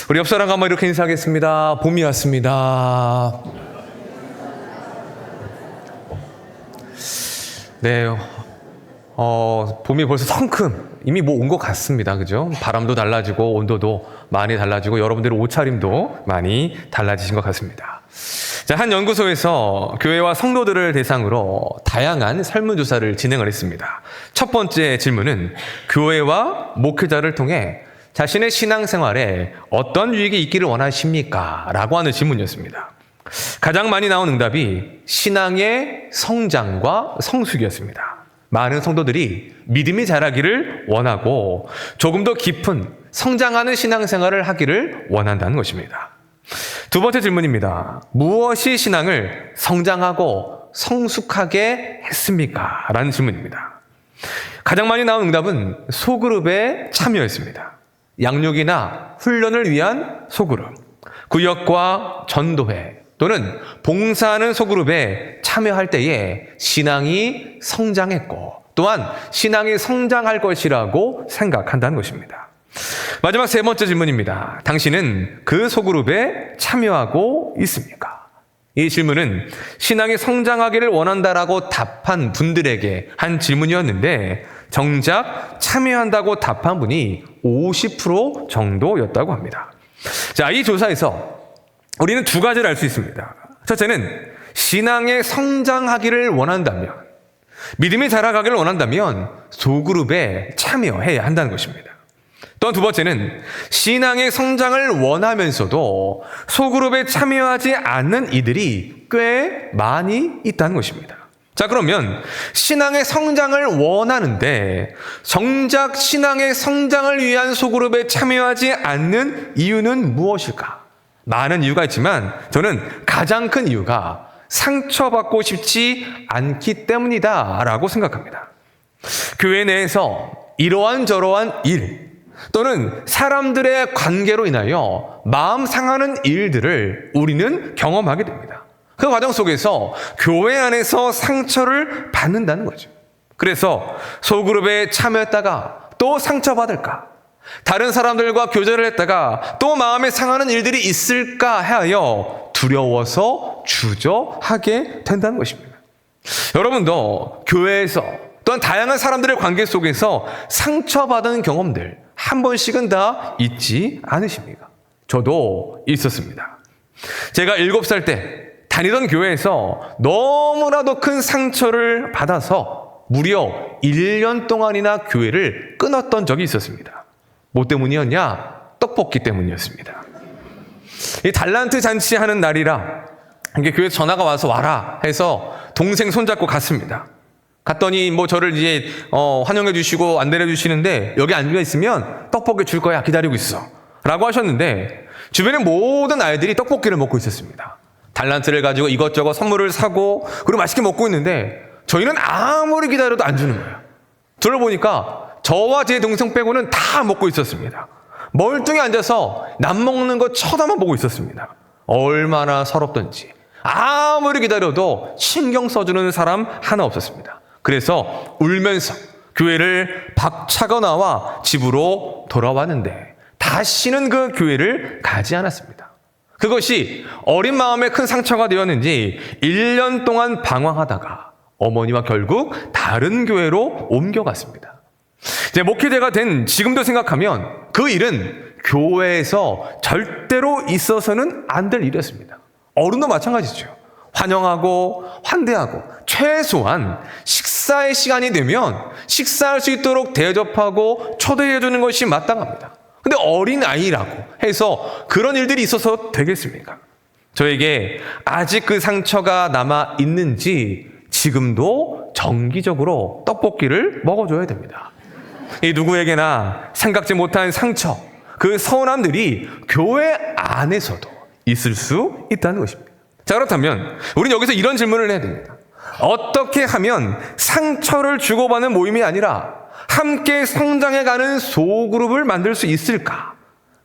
우리 옆 사람과 한번 이렇게 인사하겠습니다. 봄이 왔습니다. 네, 봄이 벌써 성큼 이미 뭐 온 것 같습니다. 그죠? 바람도 달라지고 온도도 많이 달라지고 여러분들의 옷차림도 많이 달라지신 것 같습니다. 자, 한 연구소에서 교회와 성도들을 대상으로 다양한 설문조사를 진행을 했습니다. 첫 번째 질문은 교회와 목회자를 통해 자신의 신앙생활에 어떤 유익이 있기를 원하십니까? 라고 하는 질문이었습니다. 가장 많이 나온 응답이 신앙의 성장과 성숙이었습니다. 많은 성도들이 믿음이 자라기를 원하고 조금 더 깊은 성장하는 신앙생활을 하기를 원한다는 것입니다. 두 번째 질문입니다. 무엇이 신앙을 성장하고 성숙하게 했습니까? 라는 질문입니다. 가장 많이 나온 응답은 소그룹의 참여였습니다. 양육이나 훈련을 위한 소그룹, 구역과 전도회 또는 봉사하는 소그룹에 참여할 때에 신앙이 성장했고 또한 신앙이 성장할 것이라고 생각한다는 것입니다. 마지막 세 번째 질문입니다. 당신은 그 소그룹에 참여하고 있습니까? 이 질문은 신앙이 성장하기를 원한다라고 답한 분들에게 한 질문이었는데 정작 참여한다고 답한 분이 50% 정도였다고 합니다. 자, 이 조사에서 우리는 두 가지를 알 수 있습니다. 첫째는 신앙에 성장하기를 원한다면, 믿음이 자라가기를 원한다면 소그룹에 참여해야 한다는 것입니다. 또한 두 번째는 신앙의 성장을 원하면서도 소그룹에 참여하지 않는 이들이 꽤 많이 있다는 것입니다. 자, 그러면 신앙의 성장을 원하는데 정작 신앙의 성장을 위한 소그룹에 참여하지 않는 이유는 무엇일까? 많은 이유가 있지만 저는 가장 큰 이유가 상처받고 싶지 않기 때문이다 라고 생각합니다. 교회 내에서 이러한 저러한 일 또는 사람들의 관계로 인하여 마음 상하는 일들을 우리는 경험하게 됩니다. 그 과정 속에서 교회 안에서 상처를 받는다는 거죠. 그래서 소그룹에 참여했다가 또 상처받을까? 다른 사람들과 교제를 했다가 또 마음에 상하는 일들이 있을까 하여 두려워서 주저하게 된다는 것입니다. 여러분도 교회에서 또한 다양한 사람들의 관계 속에서 상처받은 경험들 한 번씩은 다 있지 않으십니까? 저도 있었습니다. 제가 7살 때 다니던 교회에서 너무나도 큰 상처를 받아서 무려 1년 동안이나 교회를 끊었던 적이 있었습니다. 뭐 때문이었냐? 떡볶이 때문이었습니다. 이 달란트 잔치하는 날이라 이게 교회에서 전화가 와서 와라 해서 동생 손잡고 갔습니다. 갔더니 뭐 저를 이제 환영해 주시고 안내해 주시는데 여기 앉아 있으면 떡볶이 줄 거야 기다리고 있어 라고 하셨는데 주변의 모든 아이들이 떡볶이를 먹고 있었습니다. 달란트를 가지고 이것저것 선물을 사고 그리고 맛있게 먹고 있는데 저희는 아무리 기다려도 안 주는 거예요. 저를 보니까 저와 제 동생 빼고는 다 먹고 있었습니다. 멀뚱히 앉아서 남 먹는 거 쳐다만 보고 있었습니다. 얼마나 서럽던지 아무리 기다려도 신경 써주는 사람 하나 없었습니다. 그래서 울면서 교회를 박차고 나와 집으로 돌아왔는데 다시는 그 교회를 가지 않았습니다. 그것이 어린 마음에 큰 상처가 되었는지 1년 동안 방황하다가 어머니와 결국 다른 교회로 옮겨갔습니다. 이제 목회자가 된 지금도 생각하면 그 일은 교회에서 절대로 있어서는 안 될 일이었습니다. 어른도 마찬가지죠. 환영하고 환대하고 최소한 식사의 시간이 되면 식사할 수 있도록 대접하고 초대해 주는 것이 마땅합니다. 근데 어린아이라고 해서 그런 일들이 있어서 되겠습니까? 저에게 아직 그 상처가 남아 있는지 지금도 정기적으로 떡볶이를 먹어줘야 됩니다. 이 누구에게나 생각지 못한 상처, 그 서운함들이 교회 안에서도 있을 수 있다는 것입니다. 자, 그렇다면 우리는 여기서 이런 질문을 해야 됩니다. 어떻게 하면 상처를 주고받는 모임이 아니라 함께 성장해가는 소그룹을 만들 수 있을까?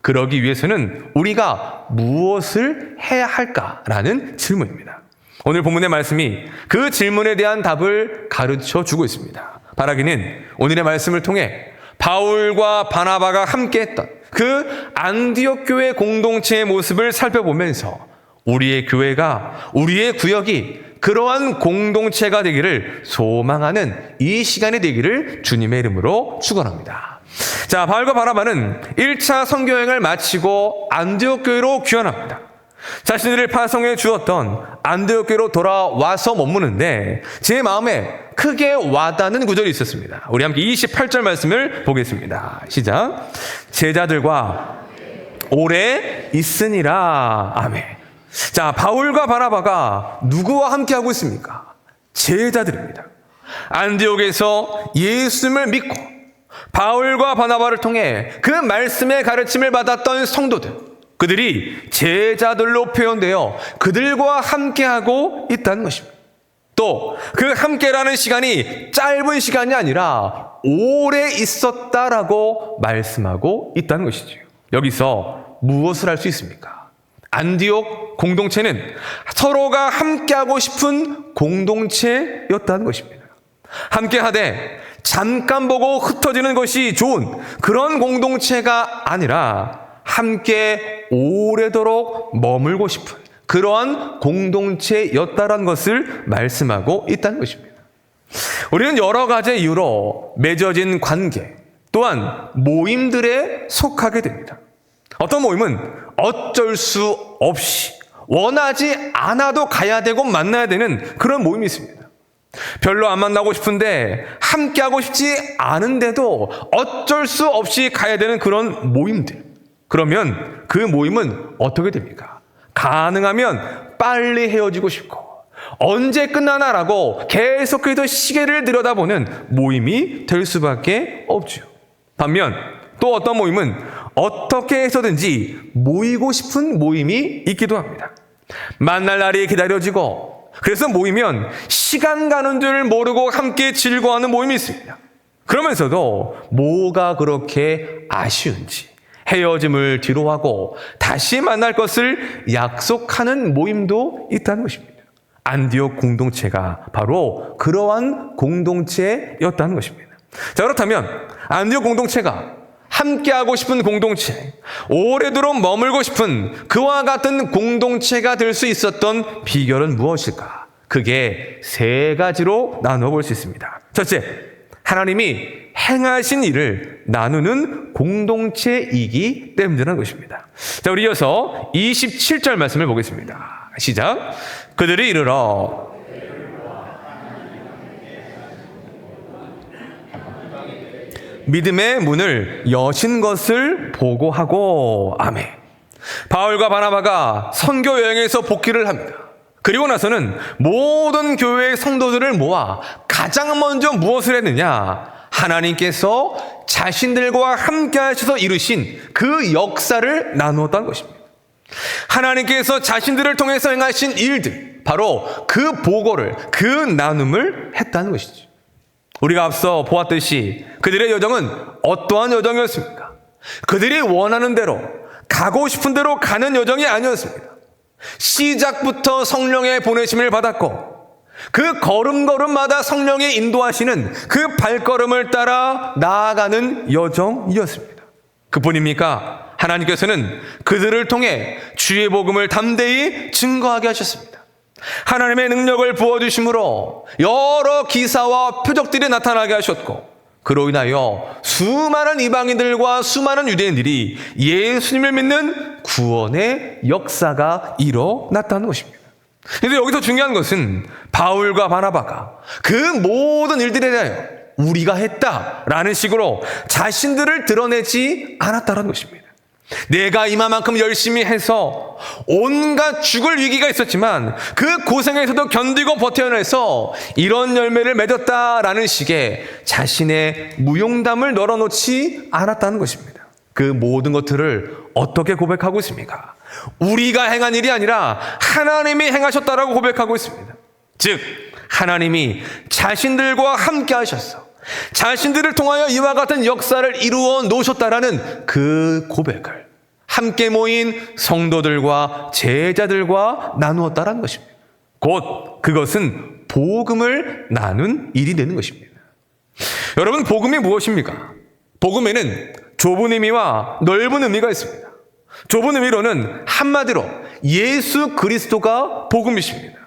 그러기 위해서는 우리가 무엇을 해야 할까라는 질문입니다. 오늘 본문의 말씀이 그 질문에 대한 답을 가르쳐 주고 있습니다. 바라기는 오늘의 말씀을 통해 바울과 바나바가 함께했던 그 안디옥 교회 공동체의 모습을 살펴보면서 우리의 교회가, 우리의 구역이 그러한 공동체가 되기를 소망하는 이 시간이 되기를 주님의 이름으로 축원합니다. 자, 바울과 바나바는 1차 선교여행을 마치고 안디옥 교회로 귀환합니다. 자신들을 파송해 주었던 안디옥 교회로 돌아와서 머무는데 제 마음에 크게 와닿는 구절이 있었습니다. 우리 함께 28절 말씀을 보겠습니다. 시작. 제자들과 오래 있으니라. 아멘. 자, 바울과 바나바가 누구와 함께 하고 있습니까? 제자들입니다. 안디옥에서 예수님을 믿고 바울과 바나바를 통해 그 말씀의 가르침을 받았던 성도들, 그들이 제자들로 표현되어 그들과 함께하고 있다는 것입니다. 또 그 함께라는 시간이 짧은 시간이 아니라 오래 있었다라고 말씀하고 있다는 것이죠. 여기서 무엇을 할 수 있습니까? 안디옥 공동체는 서로가 함께하고 싶은 공동체였다는 것입니다. 함께하되 잠깐 보고 흩어지는 것이 좋은 그런 공동체가 아니라 함께 오래도록 머물고 싶은 그러한 공동체였다는 것을 말씀하고 있다는 것입니다. 우리는 여러 가지 이유로 맺어진 관계 또한 모임들에 속하게 됩니다. 어떤 모임은 어쩔 수 없이 원하지 않아도 가야 되고 만나야 되는 그런 모임이 있습니다. 별로 안 만나고 싶은데 함께하고 싶지 않은데도 어쩔 수 없이 가야 되는 그런 모임들. 그러면 그 모임은 어떻게 됩니까? 가능하면 빨리 헤어지고 싶고 언제 끝나나라고 계속해서 시계를 들여다보는 모임이 될 수밖에 없죠. 반면 또 어떤 모임은 어떻게 해서든지 모이고 싶은 모임이 있기도 합니다. 만날 날이 기다려지고 그래서 모이면 시간 가는 줄 모르고 함께 즐거워하는 모임이 있습니다. 그러면서도 뭐가 그렇게 아쉬운지 헤어짐을 뒤로하고 다시 만날 것을 약속하는 모임도 있다는 것입니다. 안디옥 공동체가 바로 그러한 공동체였다는 것입니다. 자, 그렇다면 안디옥 공동체가 함께하고 싶은 공동체, 오래도록 머물고 싶은 그와 같은 공동체가 될 수 있었던 비결은 무엇일까? 그게 세 가지로 나눠볼 수 있습니다. 첫째, 하나님이 행하신 일을 나누는 공동체이기 때문이라는 것입니다. 자, 우리 이어서 27절 말씀을 보겠습니다. 시작. 그들이 이르러 믿음의 문을 여신 것을 보고하고. 아멘. 바울과 바나바가 선교 여행에서 복귀를 합니다. 그리고 나서는 모든 교회의 성도들을 모아 가장 먼저 무엇을 했느냐? 하나님께서 자신들과 함께 하셔서 이루신 그 역사를 나누었다는 것입니다. 하나님께서 자신들을 통해서 행하신 일들, 바로 그 보고를, 그 나눔을 했다는 것이죠. 우리가 앞서 보았듯이 그들의 여정은 어떠한 여정이었습니까? 그들이 원하는 대로, 가고 싶은 대로 가는 여정이 아니었습니다. 시작부터 성령의 보내심을 받았고 그 걸음걸음마다 성령의 인도하시는 그 발걸음을 따라 나아가는 여정이었습니다. 그뿐입니까? 하나님께서는 그들을 통해 주의 복음을 담대히 증거하게 하셨습니다. 하나님의 능력을 부어주심으로 여러 기사와 표적들이 나타나게 하셨고 그로 인하여 수많은 이방인들과 수많은 유대인들이 예수님을 믿는 구원의 역사가 일어났다는 것입니다. 그런데 여기서 중요한 것은 바울과 바나바가 그 모든 일들에 대하여 우리가 했다라는 식으로 자신들을 드러내지 않았다는 것입니다. 내가 이만큼 열심히 해서 온갖 죽을 위기가 있었지만 그 고생에서도 견디고 버텨내서 이런 열매를 맺었다라는 식의 자신의 무용담을 널어놓지 않았다는 것입니다. 그 모든 것들을 어떻게 고백하고 있습니까? 우리가 행한 일이 아니라 하나님이 행하셨다라고 고백하고 있습니다. 즉 하나님이 자신들과 함께 하셨어 자신들을 통하여 이와 같은 역사를 이루어 놓으셨다라는 그 고백을 함께 모인 성도들과 제자들과 나누었다라는 것입니다. 곧 그것은 복음을 나눈 일이 되는 것입니다. 여러분, 복음이 무엇입니까? 복음에는 좁은 의미와 넓은 의미가 있습니다. 좁은 의미로는 한마디로 예수 그리스도가 복음이십니다.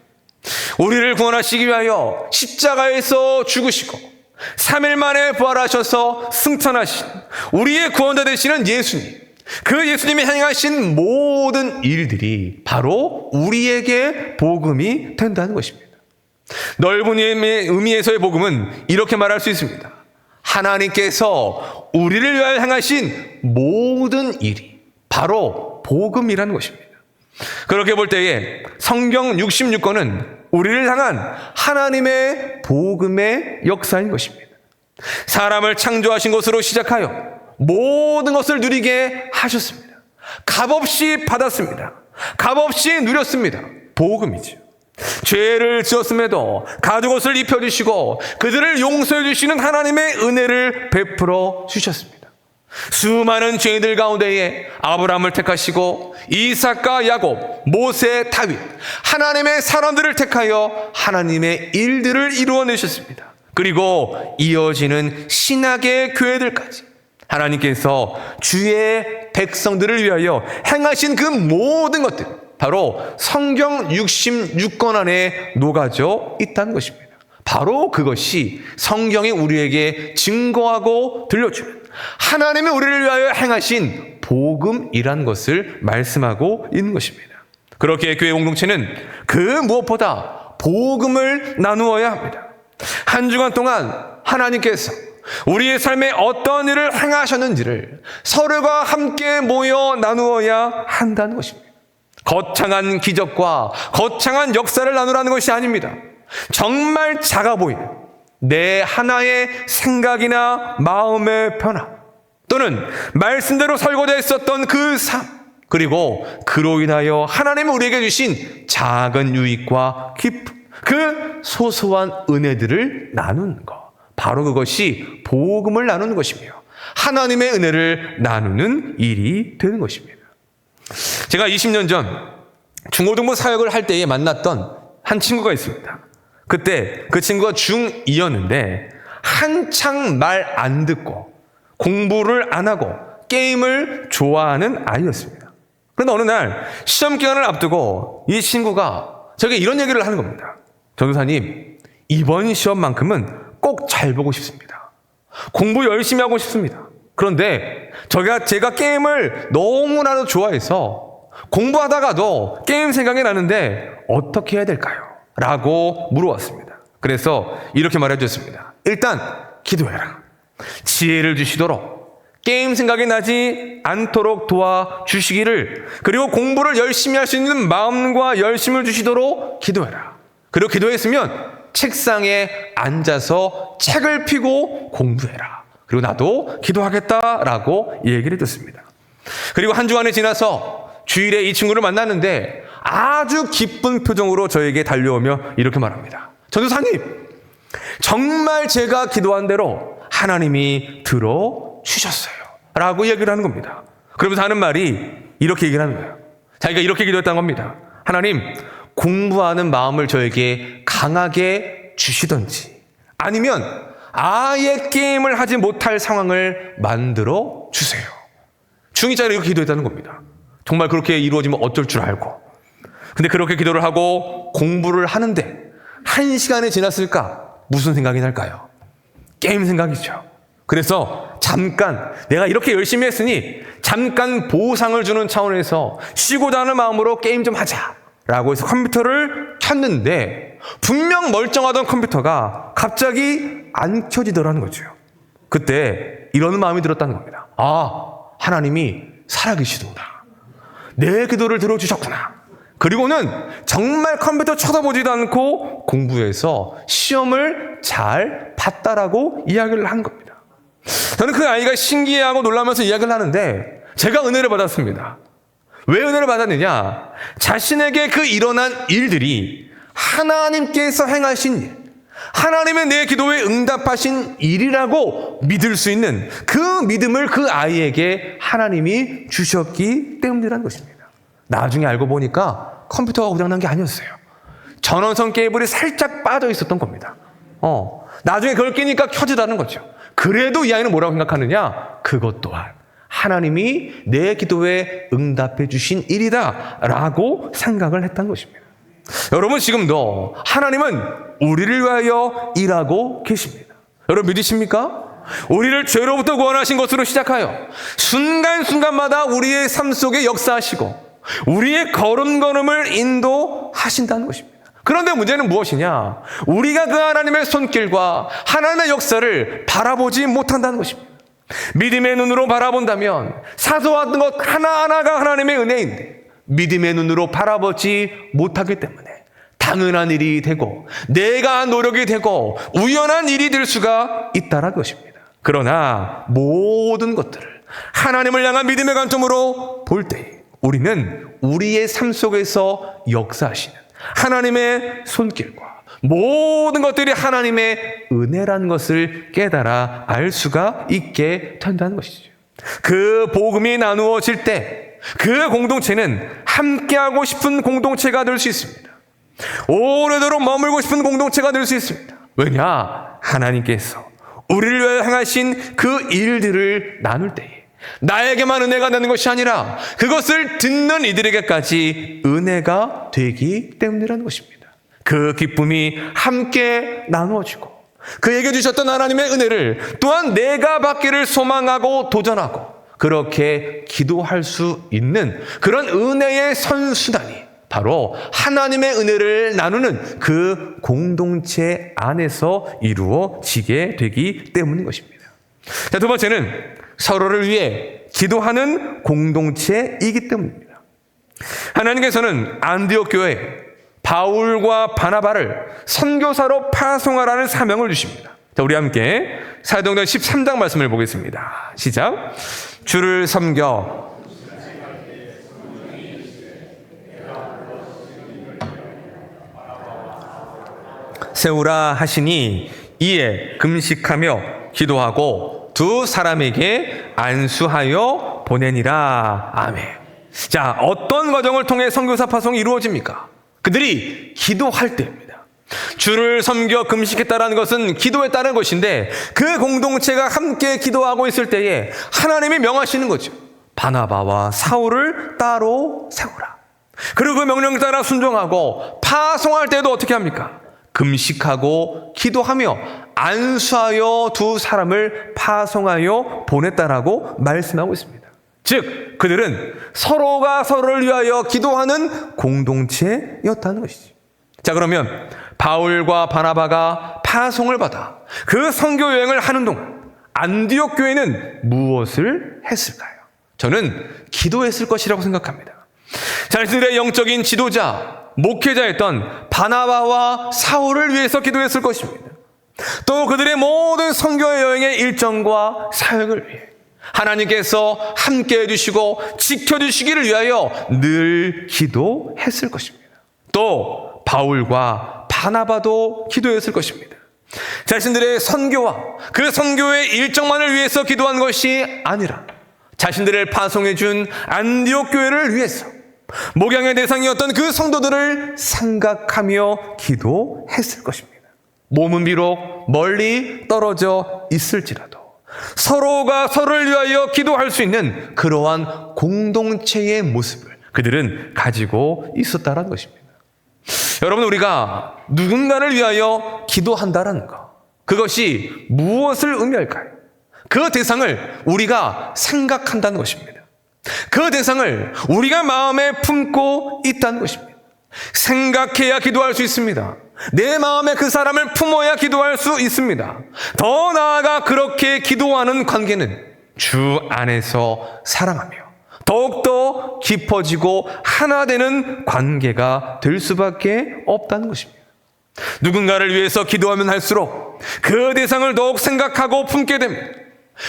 우리를 구원하시기 위하여 십자가에서 죽으시고 3일 만에 부활하셔서 승천하신 우리의 구원자 되시는 예수님, 그 예수님이 행하신 모든 일들이 바로 우리에게 복음이 된다는 것입니다. 넓은 의미에서의 복음은 이렇게 말할 수 있습니다. 하나님께서 우리를 위하여 행하신 모든 일이 바로 복음이라는 것입니다. 그렇게 볼 때에 성경 66권은 우리를 향한 하나님의 복음의 역사인 것입니다. 사람을 창조하신 것으로 시작하여 모든 것을 누리게 하셨습니다. 값없이 받았습니다. 값없이 누렸습니다. 복음이죠. 죄를 지었음에도 가죽옷을 입혀주시고 그들을 용서해 주시는 하나님의 은혜를 베풀어 주셨습니다. 수많은 죄인들 가운데에 아브라함을 택하시고 이삭과 야곱, 모세, 다윗, 하나님의 사람들을 택하여 하나님의 일들을 이루어내셨습니다. 그리고 이어지는 신학의 교회들까지 하나님께서 주의 백성들을 위하여 행하신 그 모든 것들, 바로 성경 66권 안에 녹아져 있다는 것입니다. 바로 그것이 성경이 우리에게 증거하고 들려주는 하나님의 우리를 위하여 행하신 복음이라는 것을 말씀하고 있는 것입니다. 그렇게 교회 공동체는 그 무엇보다 복음을 나누어야 합니다. 한 주간 동안 하나님께서 우리의 삶에 어떤 일을 행하셨는지를 서로가 함께 모여 나누어야 한다는 것입니다. 거창한 기적과 거창한 역사를 나누라는 것이 아닙니다. 정말 작아 보이는 내 하나의 생각이나 마음의 변화, 또는 말씀대로 설거져 있었던 그 삶, 그리고 그로 인하여 하나님이 우리에게 주신 작은 유익과 기쁨, 그 소소한 은혜들을 나누는 것, 바로 그것이 복음을 나누는 것이며 하나님의 은혜를 나누는 일이 되는 것입니다. 제가 20년 전 중고등부 사역을 할 때에 만났던 한 친구가 있습니다. 그때 그 친구가 중2였는데 한창 말 안 듣고 공부를 안 하고 게임을 좋아하는 아이였습니다. 그런데 어느 날 시험 기간을 앞두고 이 친구가 저에게 이런 얘기를 하는 겁니다. 전도사님, 이번 시험만큼은 꼭 잘 보고 싶습니다. 공부 열심히 하고 싶습니다. 그런데 제가 게임을 너무나도 좋아해서 공부하다가도 게임 생각이 나는데 어떻게 해야 될까요? 라고 물어왔습니다. 그래서 이렇게 말해 주셨습니다. 일단 기도해라. 지혜를 주시도록, 게임 생각이 나지 않도록 도와주시기를, 그리고 공부를 열심히 할 수 있는 마음과 열심을 주시도록 기도해라. 그리고 기도했으면 책상에 앉아서 책을 펴고 공부해라. 그리고 나도 기도하겠다라고 얘기를 듣습니다. 그리고 한 주간이 지나서 주일에 이 친구를 만났는데 아주 기쁜 표정으로 저에게 달려오며 이렇게 말합니다. 전도사님, 정말 제가 기도한 대로 하나님이 들어주셨어요. 라고 얘기를 하는 겁니다. 그러면서 하는 말이 이렇게 얘기를 하는 거예요. 자기가 이렇게 기도했다는 겁니다. 하나님, 공부하는 마음을 저에게 강하게 주시던지, 아니면 아예 게임을 하지 못할 상황을 만들어 주세요. 중2짜리 이렇게 기도했다는 겁니다. 정말 그렇게 이루어지면 어쩔 줄 알고. 근데 그렇게 기도를 하고 공부를 하는데 1시간이 지났을까? 무슨 생각이 날까요? 게임 생각이죠. 그래서 잠깐 내가 이렇게 열심히 했으니 잠깐 보상을 주는 차원에서 쉬고자 하는 마음으로 게임 좀 하자 라고 해서 컴퓨터를 켰는데 분명 멀쩡하던 컴퓨터가 갑자기 안 켜지더라는 거죠. 그때 이런 마음이 들었다는 겁니다. 아, 하나님이 살아계시구나. 내 기도를 들어주셨구나. 그리고는 정말 컴퓨터 쳐다보지도 않고 공부해서 시험을 잘 봤다라고 이야기를 한 겁니다. 저는 그 아이가 신기해하고 놀라면서 이야기를 하는데 제가 은혜를 받았습니다. 왜 은혜를 받았느냐? 자신에게 그 일어난 일들이 하나님께서 행하신 일, 하나님의 내 기도에 응답하신 일이라고 믿을 수 있는 그 믿음을 그 아이에게 하나님이 주셨기 때문이라는 것입니다. 나중에 알고 보니까 컴퓨터가 고장난 게 아니었어요. 전원선 케이블이 살짝 빠져 있었던 겁니다. 나중에 그걸 끼니까 켜지다는 거죠. 그래도 이 아이는 뭐라고 생각하느냐? 그것 또한 하나님이 내 기도에 응답해 주신 일이다 라고 생각을 했던 것입니다. 여러분, 지금도 하나님은 우리를 위하여 일하고 계십니다. 여러분 믿으십니까? 우리를 죄로부터 구원하신 것으로 시작하여 순간순간마다 우리의 삶 속에 역사하시고 우리의 걸음걸음을 인도하신다는 것입니다. 그런데 문제는 무엇이냐? 우리가 그 하나님의 손길과 하나님의 역사를 바라보지 못한다는 것입니다. 믿음의 눈으로 바라본다면 사소한 것 하나하나가 하나님의 은혜인데 믿음의 눈으로 바라보지 못하기 때문에 당연한 일이 되고 내가 한 노력이 되고 우연한 일이 될 수가 있다는 것입니다. 그러나 모든 것들을 하나님을 향한 믿음의 관점으로 볼 때 우리는 우리의 삶 속에서 역사하시는 하나님의 손길과 모든 것들이 하나님의 은혜라는 것을 깨달아 알 수가 있게 된다는 것이죠. 그 복음이 나누어질 때 그 공동체는 함께하고 싶은 공동체가 될 수 있습니다. 오래도록 머물고 싶은 공동체가 될 수 있습니다. 왜냐? 하나님께서 우리를 위하여 행하신 그 일들을 나눌 때에 나에게만 은혜가 되는 것이 아니라 그것을 듣는 이들에게까지 은혜가 되기 때문이라는 것입니다. 그 기쁨이 함께 나누어지고 그에게 주셨던 하나님의 은혜를 또한 내가 받기를 소망하고 도전하고 그렇게 기도할 수 있는 그런 은혜의 선순환이 바로 하나님의 은혜를 나누는 그 공동체 안에서 이루어지게 되기 때문인 것입니다. 자, 두 번째는 서로를 위해 기도하는 공동체이기 때문입니다. 하나님께서는 안디옥 교회에 바울과 바나바를 선교사로 파송하라는 사명을 주십니다. 자, 우리 함께 사도행전 13장 말씀을 보겠습니다. 시작. 주를 섬겨 세우라 하시니 이에 금식하며 기도하고 두 사람에게 안수하여 보내니라. 아멘. 자, 어떤 과정을 통해 선교사 파송이 이루어집니까? 그들이 기도할 때입니다. 주를 섬겨 금식했다라는 것은 기도했다는 것인데 그 공동체가 함께 기도하고 있을 때에 하나님이 명하시는 거죠. 바나바와 사울을 따로 세우라. 그리고 그 명령 따라 순종하고 파송할 때도 어떻게 합니까? 금식하고 기도하며 안수하여 두 사람을 파송하여 보냈다라고 말씀하고 있습니다. 즉 그들은 서로가 서로를 위하여 기도하는 공동체였다는 것이죠. 자, 그러면 바울과 바나바가 파송을 받아 그 선교 여행을 하는 동안 안디옥 교회는 무엇을 했을까요? 저는 기도했을 것이라고 생각합니다. 자신들의 영적인 지도자, 목회자였던 바나바와 사울을 위해서 기도했을 것입니다. 또 그들의 모든 선교 여행의 일정과 사역을 위해 하나님께서 함께 해주시고 지켜주시기를 위하여 늘 기도했을 것입니다. 또 바울과 바나바도 기도했을 것입니다. 자신들의 선교와 그 선교의 일정만을 위해서 기도한 것이 아니라 자신들을 파송해 준 안디옥 교회를 위해서 목양의 대상이었던 그 성도들을 생각하며 기도했을 것입니다. 몸은 비록 멀리 떨어져 있을지라도 서로가 서로를 위하여 기도할 수 있는 그러한 공동체의 모습을 그들은 가지고 있었다는 것입니다. 여러분, 우리가 누군가를 위하여 기도한다는 것, 그것이 무엇을 의미할까요? 그 대상을 우리가 생각한다는 것입니다. 그 대상을 우리가 마음에 품고 있다는 것입니다. 생각해야 기도할 수 있습니다. 내 마음에 그 사람을 품어야 기도할 수 있습니다. 더 나아가 그렇게 기도하는 관계는 주 안에서 사랑하며 더욱더 깊어지고 하나 되는 관계가 될 수밖에 없다는 것입니다. 누군가를 위해서 기도하면 할수록 그 대상을 더욱 생각하고 품게 됩니다.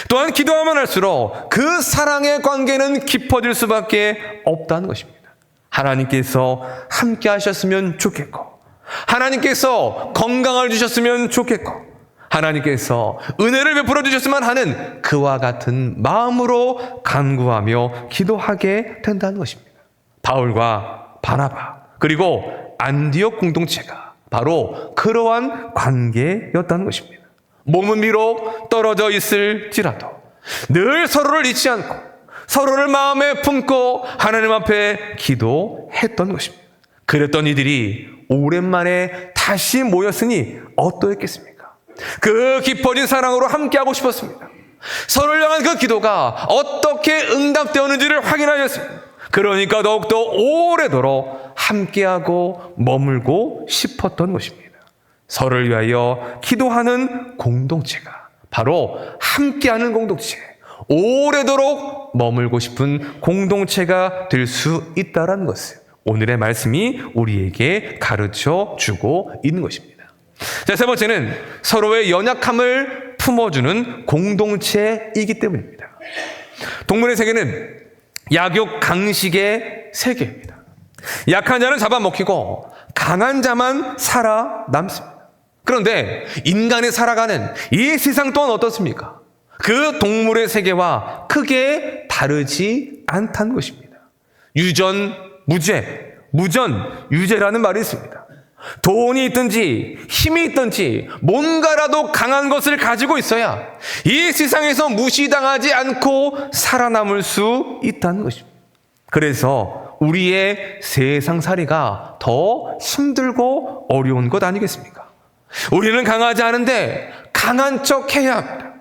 또한 기도하면 할수록 그 사랑의 관계는 깊어질 수밖에 없다는 것입니다. 하나님께서 함께 하셨으면 좋겠고, 하나님께서 건강을 주셨으면 좋겠고, 하나님께서 은혜를 베풀어 주셨으면 하는 그와 같은 마음으로 간구하며 기도하게 된다는 것입니다. 바울과 바나바 그리고 안디옥 공동체가 바로 그러한 관계였다는 것입니다. 몸은 비록 떨어져 있을지라도 늘 서로를 잊지 않고 서로를 마음에 품고 하나님 앞에 기도했던 것입니다. 그랬던 이들이 오랜만에 다시 모였으니 어떠했겠습니까? 그 깊어진 사랑으로 함께하고 싶었습니다. 서로를 향한 그 기도가 어떻게 응답되었는지를 확인하였습니다. 그러니까 더욱더 오래도록 함께하고 머물고 싶었던 것입니다. 서로를 위하여 기도하는 공동체가 바로 함께하는 공동체, 오래도록 머물고 싶은 공동체가 될 수 있다는 것을 오늘의 말씀이 우리에게 가르쳐 주고 있는 것입니다. 자, 세 번째는 서로의 연약함을 품어주는 공동체이기 때문입니다. 동물의 세계는 약육 강식의 세계입니다. 약한 자는 잡아먹히고 강한 자만 살아남습니다. 그런데 인간이 살아가는 이 세상 또한 어떻습니까? 그 동물의 세계와 크게 다르지 않다는 것입니다. 유전, 무죄, 무전, 유죄라는 말이 있습니다. 돈이 있든지 힘이 있든지 뭔가라도 강한 것을 가지고 있어야 이 세상에서 무시당하지 않고 살아남을 수 있다는 것입니다. 그래서 우리의 세상살이가 더 힘들고 어려운 것 아니겠습니까? 우리는 강하지 않은데 강한 척 해야 합니다.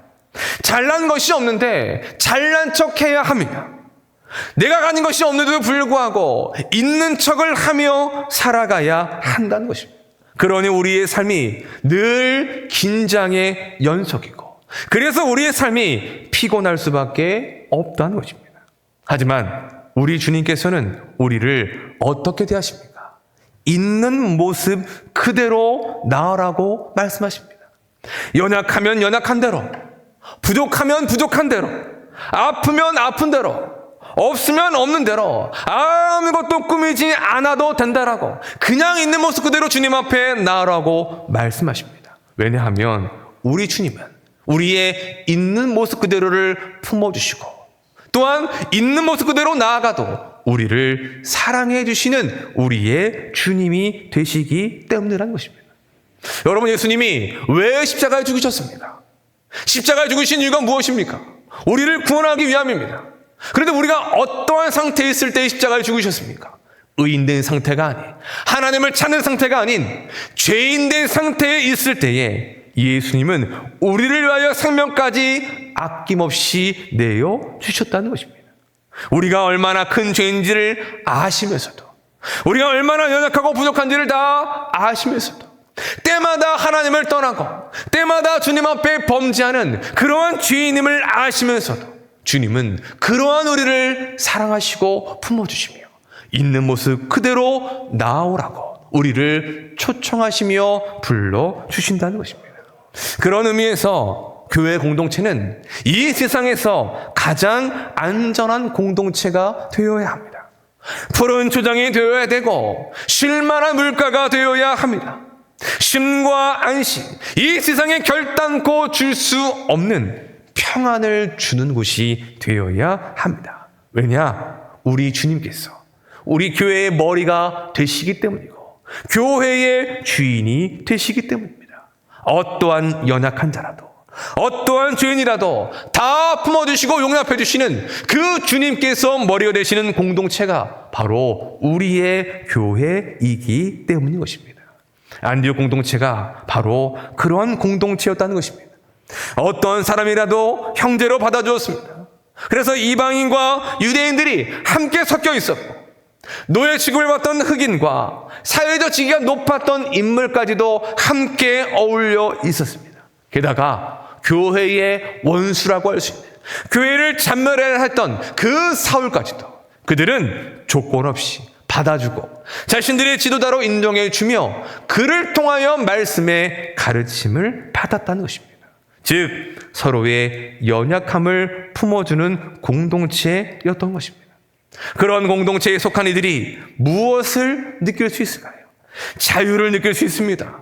잘난 것이 없는데 잘난 척 해야 합니다. 내가 가진 것이 없는데도 불구하고 있는 척을 하며 살아가야 한다는 것입니다. 그러니 우리의 삶이 늘 긴장의 연속이고 그래서 우리의 삶이 피곤할 수밖에 없다는 것입니다. 하지만 우리 주님께서는 우리를 어떻게 대하십니까? 있는 모습 그대로 나으라고 말씀하십니다. 연약하면 연약한 대로, 부족하면 부족한 대로, 아프면 아픈 대로, 없으면 없는 대로 아무것도 꾸미지 않아도 된다라고 그냥 있는 모습 그대로 주님 앞에 나아라고 말씀하십니다. 왜냐하면 우리 주님은 우리의 있는 모습 그대로를 품어주시고 또한 있는 모습 그대로 나아가도 우리를 사랑해 주시는 우리의 주님이 되시기 때문이라는 것입니다. 여러분, 예수님이 왜 십자가에 죽으셨습니까? 십자가에 죽으신 이유가 무엇입니까? 우리를 구원하기 위함입니다. 그런데 우리가 어떠한 상태에 있을 때 십자가에 죽으셨습니까? 의인된 상태가 아닌, 하나님을 찾는 상태가 아닌 죄인된 상태에 있을 때에 예수님은 우리를 위하여 생명까지 아낌없이 내어 주셨다는 것입니다. 우리가 얼마나 큰 죄인지를 아시면서도, 우리가 얼마나 연약하고 부족한지를 다 아시면서도 때마다 하나님을 떠나고 때마다 주님 앞에 범죄하는 그러한 죄인임을 아시면서도 주님은 그러한 우리를 사랑하시고 품어주시며 있는 모습 그대로 나오라고 우리를 초청하시며 불러주신다는 것입니다. 그런 의미에서 교회 공동체는 이 세상에서 가장 안전한 공동체가 되어야 합니다. 푸른 초장이 되어야 되고 쉴만한 물가가 되어야 합니다. 쉼과 안식, 이 세상에 결단코 줄 수 없는 평안을 주는 곳이 되어야 합니다. 왜냐? 우리 주님께서 우리 교회의 머리가 되시기 때문이고 교회의 주인이 되시기 때문입니다. 어떠한 연약한 자라도 어떠한 죄인이라도 다 품어주시고 용납해 주시는 그 주님께서 머리가 되시는 공동체가 바로 우리의 교회이기 때문인 것입니다. 안디옥 공동체가 바로 그러한 공동체였다는 것입니다. 어떤 사람이라도 형제로 받아주었습니다. 그래서 이방인과 유대인들이 함께 섞여 있었고 노예 취급을 받던 흑인과 사회적 지위가 높았던 인물까지도 함께 어울려 있었습니다. 게다가 교회의 원수라고 할 수 있는, 교회를 잔멸해야 했던 그 사울까지도 그들은 조건 없이 받아주고 자신들의 지도자로 인정해 주며 그를 통하여 말씀의 가르침을 받았다는 것입니다. 즉 서로의 연약함을 품어주는 공동체였던 것입니다. 그런 공동체에 속한 이들이 무엇을 느낄 수 있을까요? 자유를 느낄 수 있습니다.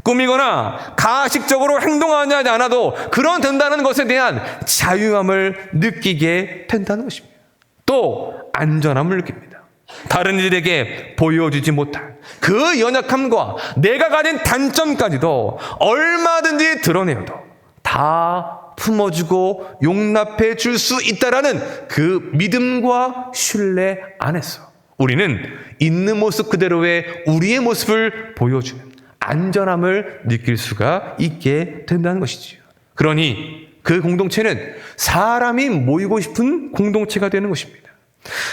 꾸미거나 가식적으로 행동하지 않아도 그런 된다는 것에 대한 자유함을 느끼게 된다는 것입니다. 또 안전함을 느낍니다. 다른 이들에게 보여주지 못할 그 연약함과 내가 가진 단점까지도 얼마든지 드러내어도 다 품어주고 용납해 줄 수 있다라는 그 믿음과 신뢰 안에서 우리는 있는 모습 그대로의 우리의 모습을 보여주는 안전함을 느낄 수가 있게 된다는 것이지요. 그러니 그 공동체는 사람이 모이고 싶은 공동체가 되는 것입니다.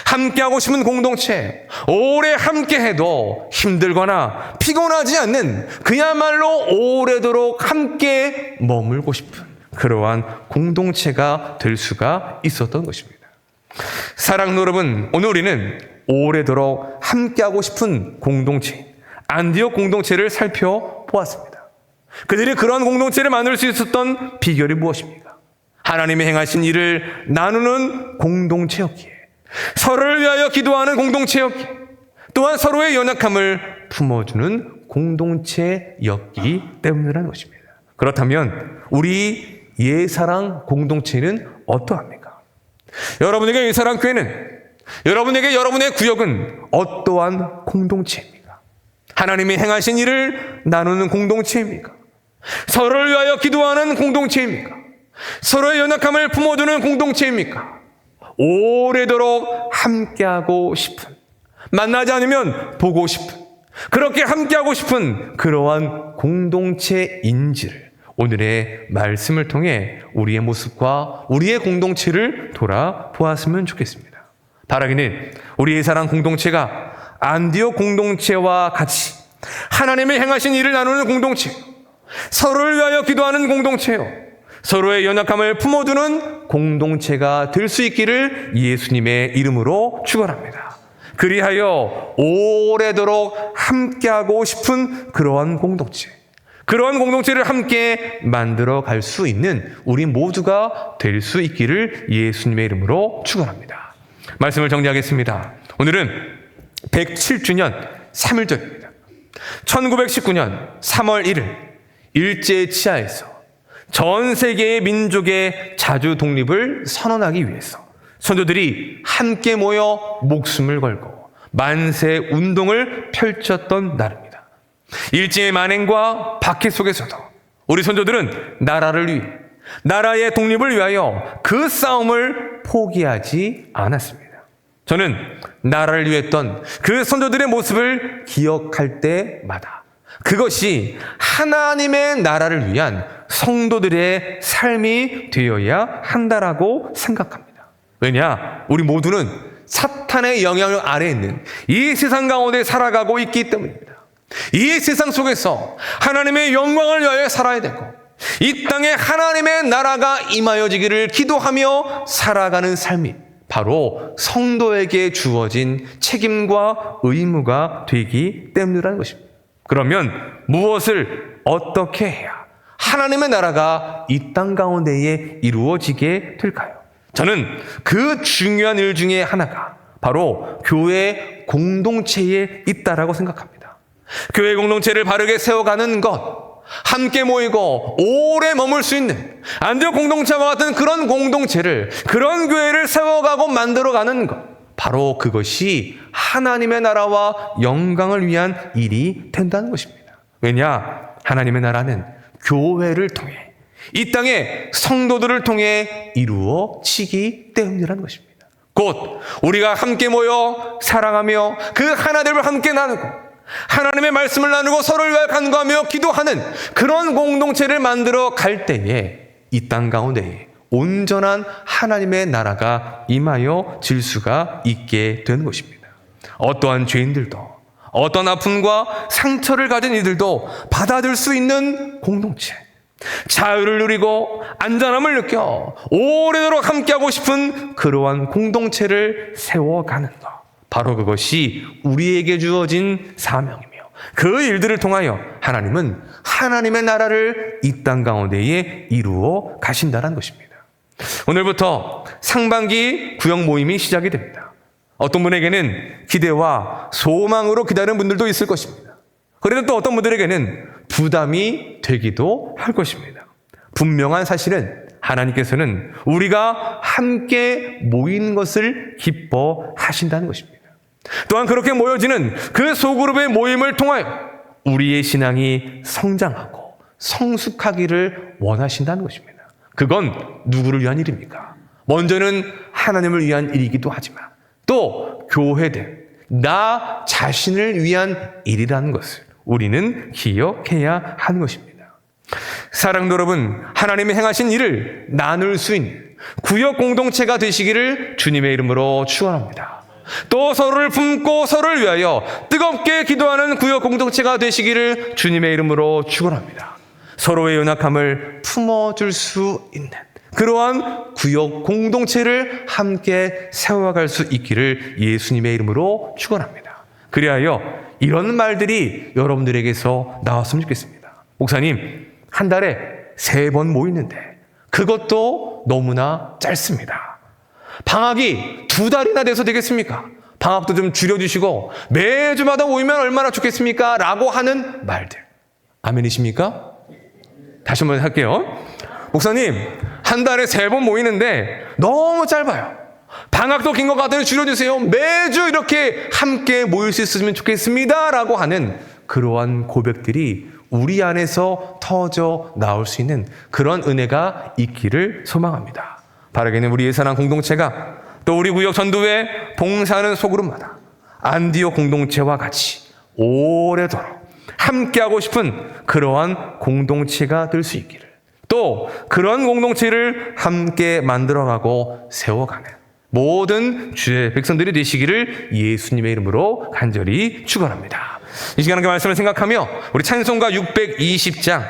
함께하고 싶은 공동체, 오래 함께해도 힘들거나 피곤하지 않는 그야말로 오래도록 함께 머물고 싶은 그러한 공동체가 될 수가 있었던 것입니다. 사랑하는 여러분, 오늘 우리는 오래도록 함께하고 싶은 공동체, 안디옥 공동체를 살펴보았습니다. 그들이 그런 공동체를 만들 수 있었던 비결이 무엇입니까? 하나님이 행하신 일을 나누는 공동체였기에, 서로를 위하여 기도하는 공동체였기에, 또한 서로의 연약함을 품어주는 공동체였기 때문이라는 것입니다. 그렇다면 우리 예사랑 공동체는 어떠합니까? 여러분에게 예사랑 교회는, 여러분에게 여러분의 구역은 어떠한 공동체입니까? 하나님이 행하신 일을 나누는 공동체입니까? 서로를 위하여 기도하는 공동체입니까? 서로의 연약함을 품어주는 공동체입니까? 오래도록 함께하고 싶은, 만나지 않으면 보고 싶은, 그렇게 함께하고 싶은 그러한 공동체인지를 오늘의 말씀을 통해 우리의 모습과 우리의 공동체를 돌아보았으면 좋겠습니다. 바라기는 우리의 사랑 공동체가 안디옥 공동체와 같이 하나님의 행하신 일을 나누는 공동체, 서로를 위하여 기도하는 공동체요, 서로의 연약함을 품어주는 공동체가 될 수 있기를 예수님의 이름으로 축원합니다. 그리하여 오래도록 함께하고 싶은 그러한 공동체, 그러한 공동체를 함께 만들어 갈 수 있는 우리 모두가 될 수 있기를 예수님의 이름으로 축원합니다. 말씀을 정리하겠습니다. 오늘은 107주년 3일절입니다. 1919년 3월 1일 일제치하에서 전 세계의 민족의 자주 독립을 선언하기 위해서 선조들이 함께 모여 목숨을 걸고 만세 운동을 펼쳤던 날입니다. 일제의 만행과 박해 속에서도 우리 선조들은 나라를 위해, 나라의 독립을 위하여 그 싸움을 포기하지 않았습니다. 저는 나라를 위했던 그 선조들의 모습을 기억할 때마다 그것이 하나님의 나라를 위한 성도들의 삶이 되어야 한다라고 생각합니다. 왜냐? 우리 모두는 사탄의 영향 아래에 있는 이 세상 가운데 살아가고 있기 때문입니다. 이 세상 속에서 하나님의 영광을 위하여 살아야 되고 이 땅에 하나님의 나라가 임하여지기를 기도하며 살아가는 삶이 바로 성도에게 주어진 책임과 의무가 되기 때문이라는 것입니다. 그러면 무엇을 어떻게 해야 하나님의 나라가 이 땅 가운데에 이루어지게 될까요? 저는 그 중요한 일 중에 하나가 바로 교회 공동체에 있다라고 생각합니다. 교회 공동체를 바르게 세워가는 것, 함께 모이고 오래 머물 수 있는 안디옥 공동체와 같은 그런 공동체를, 그런 교회를 세워가고 만들어가는 것, 바로 그것이 하나님의 나라와 영광을 위한 일이 된다는 것입니다. 왜냐? 하나님의 나라는 교회를 통해, 이 땅에 성도들을 통해 이루어지기 때문이라는 것입니다. 곧 우리가 함께 모여 사랑하며 그 하나됨을 함께 나누고 하나님의 말씀을 나누고 서로를 위하여 간구하며 기도하는 그런 공동체를 만들어 갈 때에 이 땅 가운데 온전한 하나님의 나라가 임하여 질 수가 있게 되는 것입니다. 어떠한 죄인들도, 어떤 아픔과 상처를 가진 이들도 받아들 수 있는 공동체, 자유를 누리고 안전함을 느껴 오래도록 함께하고 싶은 그러한 공동체를 세워가는 것, 바로 그것이 우리에게 주어진 사명이며 그 일들을 통하여 하나님은 하나님의 나라를 이 땅 가운데에 이루어 가신다는 것입니다. 오늘부터 상반기 구역 모임이 시작이 됩니다. 어떤 분에게는 기대와 소망으로 기다리는 분들도 있을 것입니다. 그래도 또 어떤 분들에게는 부담이 되기도 할 것입니다. 분명한 사실은 하나님께서는 우리가 함께 모이는 것을 기뻐하신다는 것입니다. 또한 그렇게 모여지는 그 소그룹의 모임을 통하여 우리의 신앙이 성장하고 성숙하기를 원하신다는 것입니다. 그건 누구를 위한 일입니까? 먼저는 하나님을 위한 일이기도 하지만 또 교회된 나 자신을 위한 일이라는 것을 우리는 기억해야 하는 것입니다. 사랑도 여러분, 하나님이 행하신 일을 나눌 수 있는 구역 공동체가 되시기를 주님의 이름으로 축원합니다. 또 서로를 품고 서로를 위하여 뜨겁게 기도하는 구역 공동체가 되시기를 주님의 이름으로 축원합니다. 서로의 연약함을 품어줄 수 있는 그러한 구역 공동체를 함께 세워갈 수 있기를 예수님의 이름으로 축원합니다. 그리하여 이런 말들이 여러분들에게서 나왔으면 좋겠습니다. 목사님, 한 달에 3번 모이는데 그것도 너무나 짧습니다. 방학이 2달이나 돼서 되겠습니까? 방학도 좀 줄여주시고 매주마다 모이면 얼마나 좋겠습니까? 라고 하는 말들. 아멘이십니까? 다시 한번 할게요. 목사님, 한 달에 3번 모이는데 너무 짧아요. 방학도 긴 것 같아요. 줄여주세요. 매주 이렇게 함께 모일 수 있으면 좋겠습니다. 라고 하는 그러한 고백들이 우리 안에서 터져 나올 수 있는 그런 은혜가 있기를 소망합니다. 바라기는 우리 예산한 공동체가 또 우리 구역 전도회 봉사하는 소그룹마다 안디옥 공동체와 같이 오래도록 함께하고 싶은 그러한 공동체가 될 수 있기를, 또 그런 공동체를 함께 만들어가고 세워가는 모든 주의 백성들이 되시기를 예수님의 이름으로 간절히 축원합니다. 이 시간에 그 말씀을 생각하며 우리 찬송가 620장